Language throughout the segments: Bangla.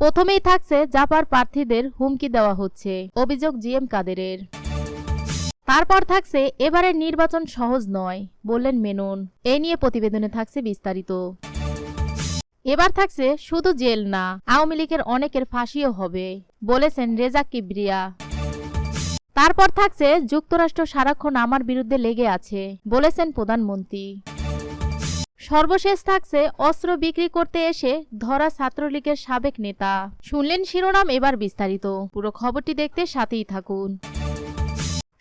প্রথমেই থাকছে জাপার প্রার্থীদের হুমকি দেওয়া হচ্ছে, অভিযোগ জিএম কাদেরের। তারপর থাকছে এবারের নির্বাচন সহজ নয়, বললেন মেনন। এ নিয়ে প্রতিবেদনে থাকছে বিস্তারিত। এবার থাকছে শুধু জেল না, আওয়ামী লীগের অনেকের ফাঁসিও হবে, বলেছেন রেজা কিবরিয়া। তারপর থাকছে যুক্তরাষ্ট্র সারাক্ষণ আমার বিরুদ্ধে লেগে আছে, বলেছেন প্রধানমন্ত্রী। সর্বশেষ থাকছে অস্ত্র বিক্রি করতে এসে ধরা ছাত্রলীগের সাবেক নেতা। শুনলেন শিরোনাম, এবার বিস্তারিত। পুরো খবরটি দেখতে সাথেই থাকুন।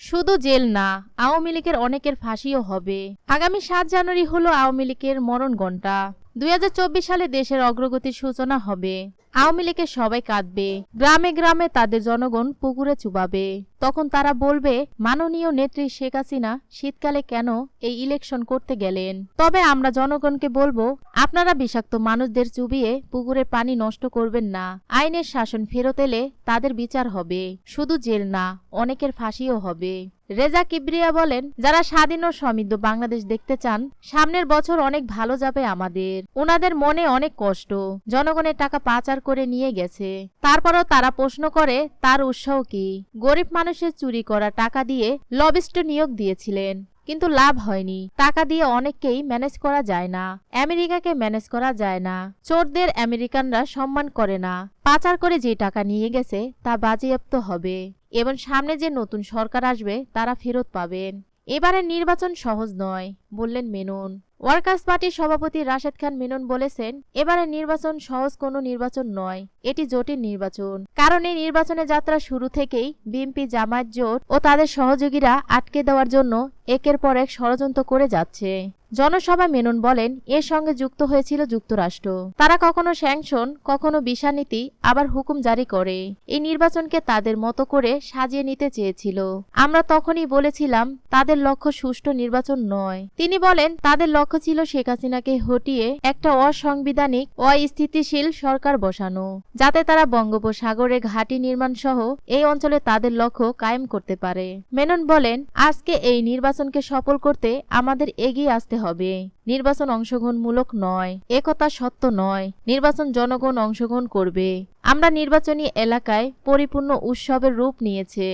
শুধু জেল না, আওয়ামী লীগের অনেকের ফাঁসিও হবে। আগামী 7 জানুয়ারি হলো আওয়ামী লীগের মরণ ঘণ্টা। 2024 সালে দেশের অগ্রগতির সূচনা হবে। আওয়ামী লীগের সবাই কাঁদবে, গ্রামে গ্রামে তাদের জনগণ পুকুরে চুবাবে। তখন তারা বলবে, মাননীয় নেত্রী শেখ হাসিনা শীতকালে কেন এই ইলেকশন করতে গেলেন? তবে আমরা জনগণকে বলবো, আপনারা বিষাক্ত মানুষদের চুবিয়ে পুকুরের পানি নষ্ট করবেন না। আইনের শাসন ফেরত এলে তাদের বিচার হবে। শুধু জেল না, অনেকের ফাঁসিও হবে। রেজা কিবরিয়া বলেন, যারা স্বাধীন ও সমৃদ্ধ বাংলাদেশ দেখতে চান, সামনের বছর অনেক ভালো যাবে আমাদের। ওনাদের মনে অনেক কষ্ট, জনগণের টাকা পাচার করে নিয়ে গেছে। তারপরও তারা প্রশ্ন করে, তার উৎসাহ কি? গরিব মানুষের চুরি করা টাকা দিয়ে লবিস্ট নিয়োগ দিয়েছিলেন, কিন্তু লাভ হয়নি। টাকা দিয়ে অনেককেই ম্যানেজ করা যায় না, আমেরিকাকে ম্যানেজ করা যায় না। চোরদের আমেরিকানরা সম্মান করে না। পাচার করে যে টাকা নিয়ে গেছে তা বাজেয়াপ্ত হবে, এবং সামনে যে নতুন সরকার আসবে তারা ফেরত পাবেন। এবারের নির্বাচন সহজ নয়, বললেন মেনন। ওয়ার্কার্স পার্টির সভাপতি রাশেদ খান মেনন বলেছেন, এবারের নির্বাচন সহজ কোনো নির্বাচন নয়, এটি জটিল নির্বাচন। কারণ এই নির্বাচনের যাত্রা শুরু থেকেই বিএনপি, জামায়াত জোট ও তাদের সহযোগীরা আটকে দেওয়ার জন্য একের পর এক ষড়যন্ত্র করে যাচ্ছে। জনসভায় মেনন বলেন, এর সঙ্গে যুক্ত হয়েছিল যুক্তরাষ্ট্র। তারা কখনো স্যাংশন, কখনো বিশানীতি, আবার হুকুম জারি করে এই নির্বাচনকে তাদের মতো করে সাজিয়ে নিতে চেয়েছিল। আমরা তখনই বলেছিলাম, তাদের লক্ষ্য সুষ্ঠু নির্বাচন নয়। তিনি বলেন, তাদের লক্ষ্য ছিল শেখ হাসিনাকে হটিয়ে একটা অসাংবিধানিক, অস্থিতিশীল সরকার বসানো, যাতে তারা বঙ্গোপসাগরে ঘাঁটি নির্মাণ সহ এই অঞ্চলে তাদের লক্ষ্য কায়েম করতে পারে। মেনন বলেন, আজকে এই নির্বাচনকে সফল করতে আমাদের এগিয়ে আসতে হবে। নির্বাচন অংশগ্রহণমূলক নয়, একথা সত্য নয়। নির্বাচন জনগণ অংশগ্রহণ করবে। আমরা নির্বাচনী এলাকায় পরিপূর্ণ উৎসবের রূপ নিয়েছে।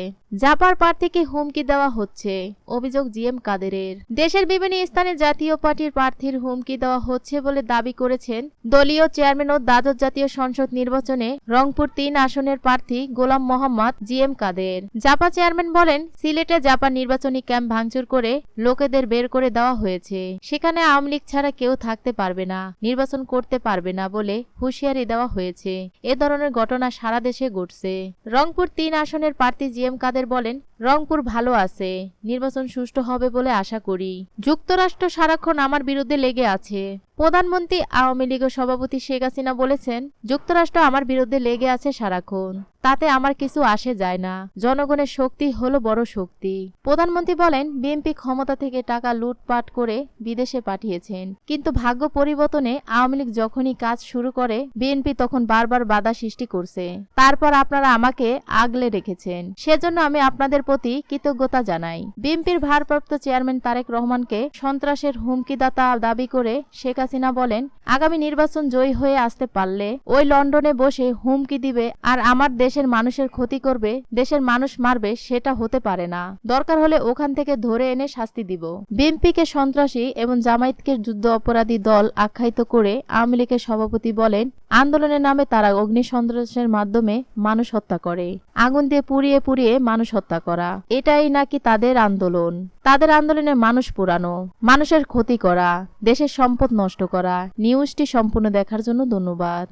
জাপার প্রার্থীকে হুমকি দেওয়া হচ্ছে, অভিযোগ জিএম কাদেরের। দেশের বিভিন্ন স্থানে জাতীয় পার্টির প্রার্থীর হুমকি দেওয়া হচ্ছে বলে দাবি করেছেন দলীয় চেয়ারম্যান ও দ্বাদশ জাতীয় সংসদ নির্বাচনে রংপুর 3 আসনের প্রার্থী গোলাম মোহাম্মদ জিএম কাদের। জাপা চেয়ারম্যান বলেন, সিলেটে জাপা নির্বাচনী ক্যাম্প ভাঙচুর করে লোকেদের বের করে দেওয়া হয়েছে। সেখানে আওয়ামী লীগ ছাড়া কেউ থাকতে পারবে না, নির্বাচন করতে পারবে না বলে হুঁশিয়ারি দেওয়া হয়েছে। এ ধরনের ঘটনা সারা দেশে ঘটছে। রংপুর 3 আসনের প্রার্থী জিএম কাদের বলেন, রংপুর ভালো আছে, নির্বাচন সুষ্ঠু হবে বলে আশা করি। যুক্তরাষ্ট্র সারাক্ষণ আমার বিরুদ্ধে লেগে আছে। প্রধানমন্ত্রী আওয়ামী লীগের সভাপতি শেখ হাসিনা বলেছেন, যুক্তরাষ্ট্র আমার বিরুদ্ধে লেগে আছে সারাক্ষণ, তাতে আমার কিছু আসে যায় না। জনগণের শক্তি হলো বড় শক্তি। প্রধানমন্ত্রী বলেন, বিএনপি ক্ষমতা থেকে টাকা লুটপাট করে বিদেশে পাঠিয়েছেন, কিন্তু ভাগ্য পরিবর্তনে আওয়ামী লীগ যখনই কাজ শুরু করে বিএনপি তখন বারবার বাধা সৃষ্টি করছে। তারপর আপনারা আমাকে আগলে রেখেছেন, সেজন্য আমি আপনাদের প্রতি কৃতজ্ঞতা জানাই। বিএনপির ভারপ্রাপ্ত চেয়ারম্যান তারেক রহমানকে সন্ত্রাসের হুমকিদাতা দাবি করে শেখ হাসিনা বলেন, আগামী নির্বাচন জয়ী হয়ে আসতে পারলে ওই লন্ডনে বসে হুমকি দিবে আর আমার দেশের মানুষের ক্ষতি করবে, দেশের মানুষ মারবে, সেটা হতে পারে না। দরকার হলে ওখান থেকে ধরে এনে শাস্তি দিব। বিএনপিকে সন্ত্রাসী এবং জামায়াতকে যুদ্ধ অপরাধী দল আখ্যায়িত করে আওয়ামী লীগের সভাপতি বলেন, আন্দোলনের নামে তারা অগ্নি সন্ত্রাসের মাধ্যমে মানুষ হত্যা করে, আগুন দিয়ে পুড়িয়ে পুড়িয়ে মানুষ হত্যা করা, এটাই নাকি তাদের আন্দোলন। তাদের আন্দোলনে মানুষ পোড়ানো, মানুষের ক্ষতি করা, দেশের সম্পদ নষ্ট করা। নিউজটি সম্পূর্ণ দেখার জন্য ধন্যবাদ।